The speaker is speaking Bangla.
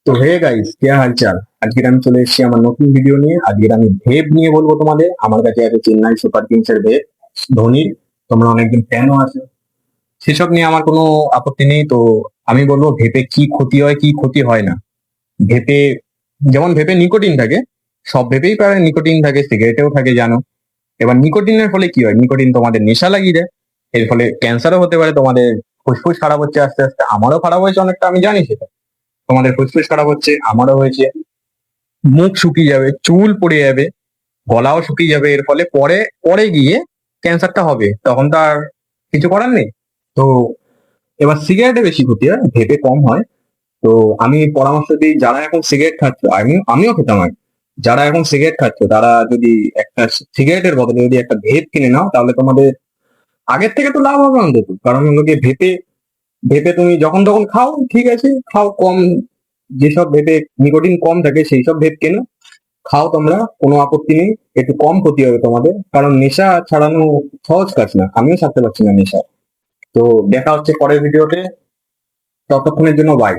তো হে গাইস, কে হালচাল? আজকের আমি চলে এসেছি আমার নতুন ভিডিও নিয়ে। আজকের আমি ভেব নিয়ে বলবো তোমাদের। আমার কাছে আছে চেন্নাই সুপার কিংস এর ভেব ধোনির। তোমরা অনেকদিন ফ্যানও আছো, সেসব নিয়ে আমার কোনো আপত্তি নেই। তো আমি বলবো ভেপে কি ক্ষতি হয় কি ক্ষতি হয় না। ভেপে যেমন ভেপে নিকোটিন থাকে, সব ভেপেই প্রায় নিকোটিন থাকে, সিগারেটেও থাকে জানো। এবার নিকোটিনের ফলে কি হয়? নিকোটিন তোমাদের নেশা লাগিয়ে দেয়, এর ফলে ক্যান্সারও হতে পারে। তোমাদের ফুসফুস খারাপ হচ্ছে আস্তে আস্তে, আমারও খারাপ হয়েছে অনেকটা, আমি জানি সেটা। তোমাদের ফুসফুস খারাপ হচ্ছে, আমারও হয়েছে। মুখ শুকিয়ে যাবে, চুল পড়ে যাবে, গলাও শুকিয়ে যাবে। এর ফলে পরে পরে গিয়ে ক্যান্সারটা হবে, তখন তো আর কিছু করার নেই। তো এবার সিগারেটে বেশি ক্ষতি হয়, ভেপে কম হয়। তো আমি পরামর্শ দিই, যারা এখন সিগারেট খাচ্ছ, আমিও খেতাম আগে। যারা এখন সিগারেট খাচ্ছ তারা যদি একটা সিগারেটের বদলে যদি একটা ভেপ কিনে নাও, তাহলে তোমাদের আগের থেকে তো লাভ হবে অন্তত। কারণ হলো গিয়ে ভেপে ভেপে তুমি যখন তখন খাও, ঠিক আছে, খাও কম। যেসব ভেপে নিকোটিন কম থাকে সেই সব ভেপ কেনো, খাও তোমরা, কোনো আপত্তি নেই। একটু কম ক্ষতি হবে তোমাদের, কারণ নেশা ছাড়ানো সহজ কাজ না, আমিও ছাড়তে পারছি না নেশা। তো দেখা হচ্ছে পরের ভিডিওতে, ততক্ষণের জন্য বাই।